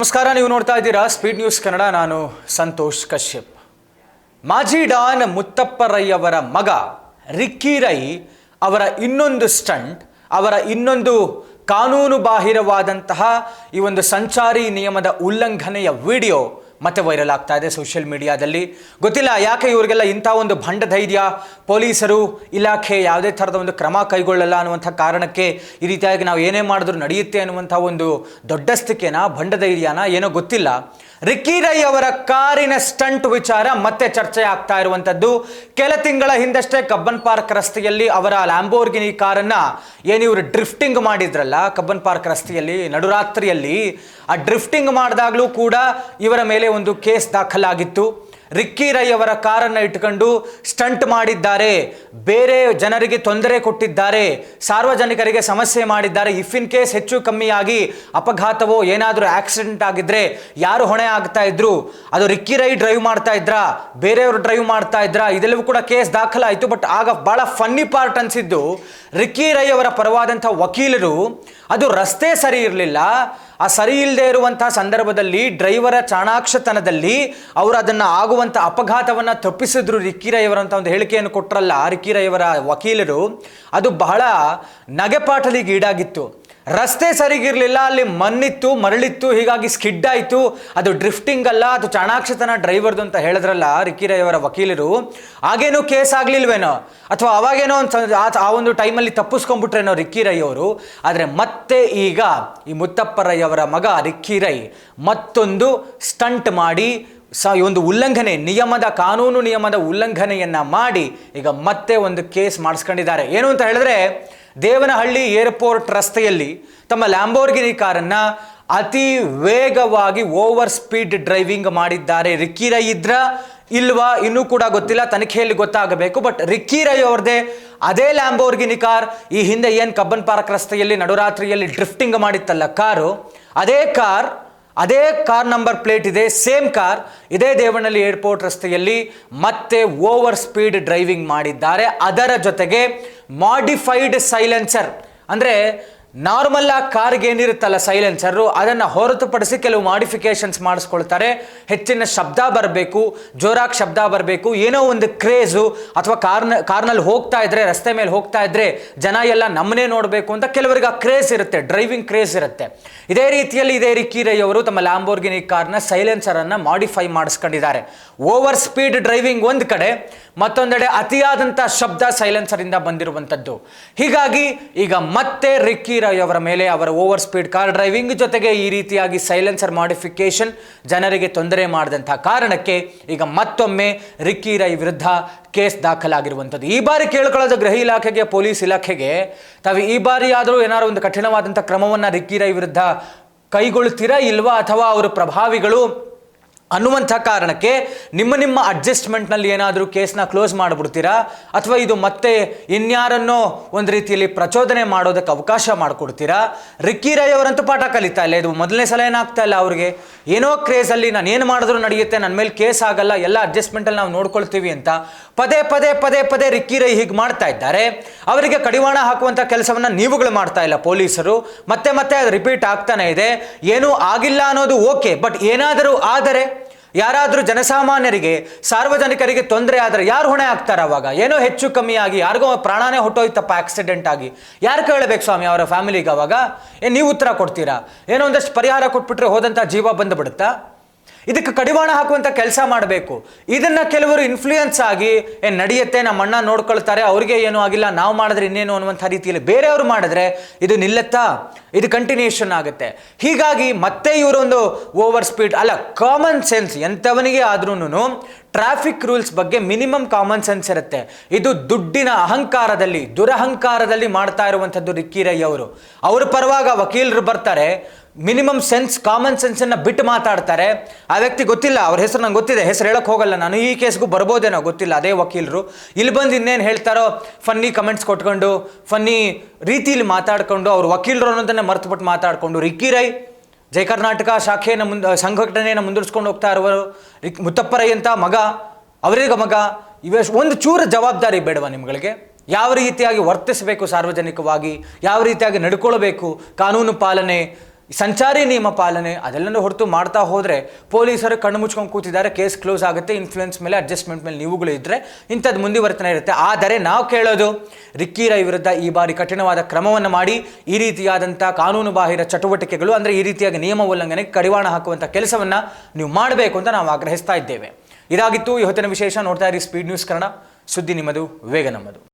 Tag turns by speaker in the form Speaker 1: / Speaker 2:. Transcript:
Speaker 1: ನಮಸ್ಕಾರ, ನೀವು ನೋಡ್ತಾ ಇದ್ದೀರಾ ಸ್ಪೀಡ್ ನ್ಯೂಸ್ ಕನ್ನಡ. ನಾನು ಸಂತೋಷ್ ಕಶ್ಯಪ್. ಮಾಜಿ ಡಾನ್ ಮುತ್ತಪ್ಪ ರೈ ಅವರ ಮಗ ರಿಕ್ಕಿ ರೈ ಅವರ ಇನ್ನೊಂದು ಸ್ಟಂಟ್, ಅವರ ಇನ್ನೊಂದು ಕಾನೂನು ಬಾಹಿರವಾದಂತಹ ಈ ಒಂದು ಸಂಚಾರಿ ನಿಯಮದ ಉಲ್ಲಂಘನೆಯ ವಿಡಿಯೋ ಮತ್ತೆ ವೈರಲ್ ಆಗ್ತಾ ಇದೆ ಸೋಷಿಯಲ್ ಮೀಡಿಯಾದಲ್ಲಿ. ಗೊತ್ತಿಲ್ಲ ಯಾಕೆ ಇವರಿಗೆಲ್ಲ ಇಂಥ ಒಂದು ಭಂಡ ಧೈರ್ಯ, ಪೊಲೀಸರು ಇಲಾಖೆ ಯಾವುದೇ ಥರದ ಒಂದು ಕ್ರಮ ಕೈಗೊಳ್ಳಲ್ಲ ಅನ್ನುವಂಥ ಕಾರಣಕ್ಕೆ ಈ ರೀತಿಯಾಗಿ ನಾವು ಏನೇ ಮಾಡಿದ್ರು ನಡೆಯುತ್ತೆ ಅನ್ನುವಂಥ ಒಂದು ದೊಡ್ಡಸ್ತಿಕೆನ, ಭಂಡ ಧೈರ್ಯನ ಏನೋ ಗೊತ್ತಿಲ್ಲ. ರಿಕ್ಕಿ ರೈ ಅವರ ಕಾರಿನ ಸ್ಟಂಟ್ ವಿಚಾರ ಮತ್ತೆ ಚರ್ಚೆ ಆಗ್ತಾ ಇರುವಂಥದ್ದು. ಕೆಲ ತಿಂಗಳ ಹಿಂದಷ್ಟೇ ಕಬ್ಬನ್ ಪಾರ್ಕ್ ರಸ್ತೆಯಲ್ಲಿ ಅವರ ಲ್ಯಾಂಬೋರ್ಗಿನಿ ಕಾರನ್ನ ಏನು ಇವರು ಡ್ರಿಫ್ಟಿಂಗ್ ಮಾಡಿದ್ರಲ್ಲ ಕಬ್ಬನ್ ಪಾರ್ಕ್ ರಸ್ತೆಯಲ್ಲಿ ನಡುರಾತ್ರಿಯಲ್ಲಿ, ಆ ಡ್ರಿಫ್ಟಿಂಗ್ ಮಾಡಿದಾಗಲೂ ಕೂಡ ಇವರ ಮೇಲೆ ಒಂದು ಕೇಸ್ ದಾಖಲಾಗಿತ್ತು. ರಿಕ್ಕಿ ರೈ ಅವರ ಕಾರನ್ನು ಇಟ್ಕೊಂಡು ಸ್ಟಂಟ್ ಮಾಡಿದ್ದಾರೆ, ಬೇರೆ ಜನರಿಗೆ ತೊಂದರೆ ಕೊಟ್ಟಿದ್ದಾರೆ, ಸಾರ್ವಜನಿಕರಿಗೆ ಸಮಸ್ಯೆ ಮಾಡಿದ್ದಾರೆ. ಇಫ್ ಇನ್ ಕೇಸ್ ಹೆಚ್ಚು ಕಮ್ಮಿಯಾಗಿ ಅಪಘಾತವೋ ಏನಾದರೂ ಆಕ್ಸಿಡೆಂಟ್ ಆಗಿದ್ರೆ ಯಾರು ಹೊಣೆ ಆಗ್ತಾ ಇದ್ರು? ಅದು ರಿಕ್ಕಿ ರೈ ಡ್ರೈವ್ ಮಾಡ್ತಾ ಇದ್ರಾ, ಬೇರೆಯವರು ಡ್ರೈವ್ ಮಾಡ್ತಾ ಇದ್ರಾ? ಇದೆಲ್ಲವೂ ಕೂಡ ಕೇಸ್ ದಾಖಲಾಯಿತು. ಬಟ್ ಆಗ ಬಹಳ ಫನ್ನಿ ಪಾರ್ಟ್ ಅನಿಸಿದ್ದು, ರಿಕ್ಕಿ ರೈ ಅವರ ಪರವಾದಂಥ ವಕೀಲರು ಅದು ರಸ್ತೆ ಸರಿ ಇರಲಿಲ್ಲ, ಆ ಸರಿ ಇಲ್ಲದೆ ಇರುವಂತಹ ಸಂದರ್ಭದಲ್ಲಿ ಡ್ರೈವರ ಚಾಣಾಕ್ಷತನದಲ್ಲಿ ಅವರು ಅದನ್ನು ಆಗುವಂಥ ಅಪಘಾತವನ್ನು ತಪ್ಪಿಸಿದ್ರು ರಿಕ್ಕಿ ರೈ ಅವರಂತ ಒಂದು ಹೇಳಿಕೆಯನ್ನು ಕೊಟ್ಟರಲ್ಲ ರಿಕ್ಕಿ ರೈ ಅವರ ವಕೀಲರು. ಅದು ಬಹಳ ನಗೆಪಾಟಲಿಗೆ ಈಡಾಗಿತ್ತು. ರಸ್ತೆ ಸರಿಗಿರಲಿಲ್ಲ, ಅಲ್ಲಿ ಮಣ್ಣಿತ್ತು, ಮರಳಿತ್ತು, ಹೀಗಾಗಿ ಸ್ಕಿಡ್ ಆಯಿತು. ಅದು ಡ್ರಿಫ್ಟಿಂಗ್ ಅಲ್ಲ, ಅದು ಚಾಣಾಕ್ಷತನ ಡ್ರೈವರ್ದು ಅಂತ ಹೇಳಿದ್ರಲ್ಲ ರಿಕ್ಕಿ ರೈ ಅವರ ವಕೀಲರು. ಆಗೇನೋ ಕೇಸ್ ಆಗಲಿಲ್ವೇನೋ, ಅಥವಾ ಅವಾಗೇನೋ ಆ ಒಂದು ಟೈಮಲ್ಲಿ ತಪ್ಪಿಸ್ಕೊಂಡ್ಬಿಟ್ರೇನೋ ರಿಕ್ಕಿ ರೈ ಅವರು. ಆದರೆ ಮತ್ತೆ ಈಗ ಈ ಮುತ್ತಪ್ಪ ರೈ ಅವರ ಮಗ ರಿಕ್ಕಿ ರೈ ಮತ್ತೊಂದು ಸ್ಟಂಟ್ ಮಾಡಿ ಒಂದು ಉಲ್ಲಂಘನೆ, ಕಾನೂನು ನಿಯಮದ ಉಲ್ಲಂಘನೆಯನ್ನು ಮಾಡಿ ಈಗ ಮತ್ತೆ ಒಂದು ಕೇಸ್ ಮಾಡಿಸ್ಕೊಂಡಿದ್ದಾರೆ. ಏನು ಅಂತ ಹೇಳಿದ್ರೆ, ದೇವನಹಳ್ಳಿ ಏರ್ಪೋರ್ಟ್ ರಸ್ತೆಯಲ್ಲಿ ತಮ್ಮ ಲ್ಯಾಂಬೋರ್ಗಿನಿ ಕಾರನ್ನು ಅತಿ ವೇಗವಾಗಿ ಓವರ್ ಸ್ಪೀಡ್ ಡ್ರೈವಿಂಗ್ ಮಾಡಿದ್ದಾರೆ. ರಿಕ್ಕಿ ರೈ ಇದ್ರ ಇಲ್ವಾ ಇನ್ನೂ ಕೂಡ ಗೊತ್ತಿಲ್ಲ, ತನಿಖೆಯಲ್ಲಿ ಗೊತ್ತಾಗಬೇಕು. ಬಟ್ ರಿಕ್ಕಿ ರೈ ಅವ್ರದ್ದೇ ಅದೇ ಲ್ಯಾಂಬೋರ್ಗಿನಿ ಕಾರ್, ಈ ಹಿಂದೆ ಏನು ಕಬ್ಬನ್ ಪಾರ್ಕ್ ರಸ್ತೆಯಲ್ಲಿ ನಡುರಾತ್ರಿಯಲ್ಲಿ ಡ್ರಿಫ್ಟಿಂಗ್ ಮಾಡಿತ್ತಲ್ಲ ಕಾರು, ಅದೇ ಕಾರ್ ನಂಬರ್ ಪ್ಲೇಟ್ ಇದೆ, ಸೇಮ್ ಕಾರ್, ಇದೇ ದೇವನಹಳ್ಳಿ ಏರ್ಪೋರ್ಟ್ ರಸ್ತೆಯಲ್ಲಿ ಮತ್ತೆ ಓವರ್ ಸ್ಪೀಡ್ ಡ್ರೈವಿಂಗ್ ಮಾಡಿದ್ದಾರೆ. ಅದರ ಜೊತೆಗೆ ಮಾಡಿಫೈಡ್ ಸೈಲೆನ್ಸರ್, ಅಂದರೆ ನಾರ್ಮಲ್ ಆ ಕಾರ್ಗೆ ಏನಿರುತ್ತಲ್ಲ ಸೈಲೆನ್ಸರು, ಅದನ್ನು ಹೊರತುಪಡಿಸಿ ಕೆಲವು ಮಾಡಿಫಿಕೇಶನ್ಸ್ ಮಾಡಿಸ್ಕೊಳ್ತಾರೆ. ಹೆಚ್ಚಿನ ಶಬ್ದ ಬರಬೇಕು, ಜೋರಾಗಿ ಶಬ್ದ ಬರಬೇಕು, ಏನೋ ಒಂದು ಕ್ರೇಜು, ಅಥವಾ ಕಾರ್ನಲ್ಲಿ ಹೋಗ್ತಾ ಇದ್ರೆ, ರಸ್ತೆ ಮೇಲೆ ಹೋಗ್ತಾ ಇದ್ರೆ ಜನ ಎಲ್ಲ ನಮ್ಮನ್ನೇ ನೋಡಬೇಕು ಅಂತ ಕೆಲವರಿಗೆ ಆ ಕ್ರೇಜ್ ಇರುತ್ತೆ, ಡ್ರೈವಿಂಗ್ ಕ್ರೇಜ್ ಇರುತ್ತೆ. ಇದೇ ರೀತಿಯಲ್ಲಿ ಇದೇ ರಿಕ್ಕಿ ರೈ ಅವರು ತಮ್ಮ ಲ್ಯಾಂಬೋರ್ಗಿನಿ ಕಾರ್ನ ಸೈಲೆನ್ಸರನ್ನು ಮಾಡಿಫೈ ಮಾಡಿಸ್ಕೊಂಡಿದ್ದಾರೆ. ಓವರ್ ಸ್ಪೀಡ್ ಡ್ರೈವಿಂಗ್ ಒಂದು ಕಡೆ, ಮತ್ತೊಂದೆಡೆ ಅತಿಯಾದಂಥ ಶಬ್ದ ಸೈಲೆನ್ಸರಿಂದ ಬಂದಿರುವಂಥದ್ದು. ಹೀಗಾಗಿ ಈಗ ಮತ್ತೆ ರಿಕ್ಕಿ ರೈ ಅವರ ಮೇಲೆ ಅವರ ಓವರ್ ಸ್ಪೀಡ್ ಕಾರ್ ಡ್ರೈವಿಂಗ್ ಜೊತೆಗೆ ಈ ರೀತಿಯಾಗಿ ಸೈಲೆನ್ಸರ್ ಮಾಡಿಫಿಕೇಶನ್ ಜನರಿಗೆ ತೊಂದರೆ ಮಾಡಿದಂಥ ಕಾರಣಕ್ಕೆ ಈಗ ಮತ್ತೊಮ್ಮೆ ರಿಕ್ಕಿ ರೈ ವಿರುದ್ಧ ಕೇಸ್ ದಾಖಲಾಗಿರುವಂಥದ್ದು. ಈ ಬಾರಿ ಕೇಳ್ಕೊಳ್ಳೋದು ಗೃಹ ಇಲಾಖೆಗೆ, ಪೊಲೀಸ್ ಇಲಾಖೆಗೆ, ತಾವು ಈ ಬಾರಿ ಆದರೂ ಏನಾದ್ರು ಒಂದು ಕಠಿಣವಾದಂಥ ಕ್ರಮವನ್ನು ರಿಕ್ಕಿ ರೈ ವಿರುದ್ಧ ಕೈಗೊಳ್ತೀರಾ ಇಲ್ವಾ, ಅಥವಾ ಅವರು ಪ್ರಭಾವಿಗಳು ಅನ್ನುವಂಥ ಕಾರಣಕ್ಕೆ ನಿಮ್ಮ ಅಡ್ಜಸ್ಟ್ಮೆಂಟ್ನಲ್ಲಿ ಏನಾದರೂ ಕೇಸ್ನ ಕ್ಲೋಸ್ ಮಾಡಿಬಿಡ್ತೀರಾ, ಅಥವಾ ಇದು ಮತ್ತೆ ಇನ್ಯಾರನ್ನೋ ಒಂದು ರೀತಿಯಲ್ಲಿ ಪ್ರಚೋದನೆ ಮಾಡೋದಕ್ಕೆ ಅವಕಾಶ ಮಾಡಿಕೊಡ್ತೀರಾ? ರಿಕ್ಕಿ ರೈ ಅವರಂತೂ ಪಾಠ ಕಲಿತಾ ಇಲ್ಲ, ಇದು ಮೊದಲನೇ ಸಲ ಏನಾಗ್ತಾ ಇಲ್ಲ ಅವ್ರಿಗೆ. ಏನೋ ಕ್ರೇಜಲ್ಲಿ ನಾನು ಏನು ಮಾಡಿದ್ರು ನಡೆಯುತ್ತೆ, ನನ್ನ ಮೇಲೆ ಕೇಸ್ ಆಗಲ್ಲ, ಎಲ್ಲ ಅಡ್ಜಸ್ಟ್ಮೆಂಟಲ್ಲಿ ನಾವು ನೋಡ್ಕೊಳ್ತೀವಿ ಅಂತ ಪದೇ ಪದೇ ಪದೇ ಪದೇ ರಿಕ್ಕಿ ರೈ ಹೀಗೆ ಮಾಡ್ತಾ ಇದ್ದಾರೆ. ಅವರಿಗೆ ಕಡಿವಾಣ ಹಾಕುವಂಥ ಕೆಲಸವನ್ನು ನೀವುಗಳು ಮಾಡ್ತಾ ಇಲ್ಲ ಪೊಲೀಸರು. ಮತ್ತೆ ಮತ್ತೆ ಅದು ರಿಪೀಟ್ ಆಗ್ತಾನೆ ಇದೆ. ಏನೂ ಆಗಿಲ್ಲ ಅನ್ನೋದು ಓಕೆ, ಬಟ್ ಏನಾದರೂ ಆದರೆ, ಯಾರಾದರೂ ಜನಸಾಮಾನ್ಯರಿಗೆ, ಸಾರ್ವಜನಿಕರಿಗೆ ತೊಂದರೆ ಆದರೆ ಯಾರು ಹೊಣೆ ಆಗ್ತಾರೆ? ಅವಾಗ ಏನೋ ಹೆಚ್ಚು ಕಮ್ಮಿಯಾಗಿ ಯಾರಿಗೋ ಪ್ರಾಣನೇ ಹೊಟ್ಟೋಯ್ತಪ್ಪ ಆಕ್ಸಿಡೆಂಟ್ ಆಗಿ, ಯಾರು ಕೇಳಬೇಕು ಸ್ವಾಮಿ ಅವರ ಫ್ಯಾಮಿಲಿಗೆ? ಅವಾಗ ನೀವು ಉತ್ತರ ಕೊಡ್ತೀರಾ? ಏನೋ ಒಂದಷ್ಟು ಪರಿಹಾರ ಕೊಟ್ಬಿಟ್ರೆ ಹೋದಂಥ ಜೀವ ಬಂದುಬಿಡುತ್ತಾ? ಇದಕ್ಕೆ ಕಡಿವಾಣ ಹಾಕುವಂಥ ಕೆಲಸ ಮಾಡಬೇಕು. ಇದನ್ನು ಕೆಲವರು ಇನ್ಫ್ಲೂಯೆನ್ಸ್ ಆಗಿ ನಡೆಯುತ್ತೆ, ನಮ್ಮ ಅಣ್ಣ ನೋಡ್ಕೊಳ್ತಾರೆ, ಅವ್ರಿಗೆ ಏನೂ ಆಗಿಲ್ಲ, ನಾವು ಮಾಡಿದ್ರೆ ಇನ್ನೇನು ಅನ್ನುವಂಥ ರೀತಿಯಲ್ಲಿ ಬೇರೆಯವರು ಮಾಡಿದ್ರೆ ಇದು ನಿಲ್ಲುತ್ತಾ? ಇದು ಕಂಟಿನ್ಯೂಷನ್ ಆಗುತ್ತೆ. ಹೀಗಾಗಿ ಮತ್ತೆ ಇವರೊಂದು ಓವರ್ ಸ್ಪೀಡ್ ಅಲ್ಲ, ಕಾಮನ್ ಸೆನ್ಸ್ ಎಂಥವನಿಗೆ ಆದ್ರೂ ಟ್ರಾಫಿಕ್ ರೂಲ್ಸ್ ಬಗ್ಗೆ ಮಿನಿಮಮ್ ಕಾಮನ್ ಸೆನ್ಸ್ ಇರುತ್ತೆ. ಇದು ದುಡ್ಡಿನ ಅಹಂಕಾರದಲ್ಲಿ, ದುರಹಂಕಾರದಲ್ಲಿ ಮಾಡ್ತಾ ಇರುವಂಥದ್ದು ರಿಕ್ಕಿ ರೈ ಅವರು. ಅವ್ರ ಪರವಾಗ ವಕೀಲರು ಬರ್ತಾರೆ, ಮಿನಿಮಮ್ ಸೆನ್ಸ್, ಕಾಮನ್ ಸೆನ್ಸನ್ನು ಬಿಟ್ಟು ಮಾತಾಡ್ತಾರೆ. ಆ ವ್ಯಕ್ತಿ ಗೊತ್ತಿಲ್ಲ, ಅವ್ರ ಹೆಸರು ನಂಗೆ ಗೊತ್ತಿದೆ, ಹೆಸರು ಹೇಳೋಕ್ಕೆ ಹೋಗಲ್ಲ ನಾನು, ಈ ಕೇಸ್ಗೂ ಬರ್ಬೋದೇನೋ ಗೊತ್ತಿಲ್ಲ. ಅದೇ ವಕೀಲರು ಇಲ್ಲಿ ಬಂದು ಇನ್ನೇನು ಹೇಳ್ತಾರೋ, ಫನ್ನಿ ಕಮೆಂಟ್ಸ್ ಕೊಟ್ಕೊಂಡು, ಫನ್ನಿ ರೀತಿಯಲ್ಲಿ ಮಾತಾಡಿಕೊಂಡು, ಅವ್ರ ವಕೀಲರು ಅನ್ನೋದನ್ನೇ ಮರ್ತುಬಿಟ್ಟು ಮಾತಾಡಿಕೊಂಡು, ರಿಕ್ಕಿ ರೈ ಜೈ ಕರ್ನಾಟಕ ಶಾಖೆಯನ್ನು ಸಂಘಟನೆಯನ್ನು ಮುಂದುವರಿಸ್ಕೊಂಡು ಹೋಗ್ತಾ ಇರುವರು ಮುತ್ತಪ್ಪ ರೈ ಅಂತ ಮಗ, ಅವರಿಗೆ ಮಗ, ಒಂದು ಚೂರು ಜವಾಬ್ದಾರಿ ಬೇಡವಾ ನಿಮ್ಗಳಿಗೆ? ಯಾವ ರೀತಿಯಾಗಿ ವರ್ತಿಸಬೇಕು ಸಾರ್ವಜನಿಕವಾಗಿ, ಯಾವ ರೀತಿಯಾಗಿ ನಡ್ಕೊಳ್ಬೇಕು, ಕಾನೂನು ಪಾಲನೆ, ಸಂಚಾರಿ ನಿಯಮ ಪಾಲನೆ ಅದೆಲ್ಲನೂ ಹೊರತು ಮಾಡ್ತಾ ಹೋದರೆ ಪೊಲೀಸರು ಕಣ್ಣು ಮುಚ್ಕೊಂಡು ಕೂತಿದ್ದಾರೆ, ಕೇಸ್ ಕ್ಲೋಸ್ ಆಗುತ್ತೆ, ಇನ್ಫ್ಲೂಯೆನ್ಸ್ ಮೇಲೆ ಅಡ್ಜಸ್ಟ್ಮೆಂಟ್ ಮೇಲೆ ನೀವುಗಳು ಇದ್ದರೆ ಇಂಥದ್ದು ಮುಂದುವರ್ತನೆ ಇರುತ್ತೆ. ಆದರೆ ನಾವು ಕೇಳೋದು ರಿಕ್ಕಿ ರೈ ವಿರುದ್ಧ ಈ ಬಾರಿ ಕಠಿಣವಾದ ಕ್ರಮವನ್ನು ಮಾಡಿ ಈ ರೀತಿಯಾದಂಥ ಕಾನೂನು ಬಾಹಿರ ಚಟುವಟಿಕೆಗಳು ಅಂದರೆ ಈ ರೀತಿಯಾಗಿ ನಿಯಮ ಉಲ್ಲಂಘನೆಗೆ ಕಡಿವಾಣ ಹಾಕುವಂಥ ಕೆಲಸವನ್ನು ನೀವು ಮಾಡಬೇಕು ಅಂತ ನಾವು ಆಗ್ರಹಿಸ್ತಾ ಇದ್ದೇವೆ. ಇದಾಗಿತ್ತು ಇವತ್ತಿನ ವಿಶೇಷ. ನೋಡ್ತಾ ಇರಿ ಸ್ಪೀಡ್ ನ್ಯೂಸ್ ಕನ್ನಡ, ಸುದ್ದಿ ನಿಮ್ಮದು, ವೇಗ ನಮ್ಮದು.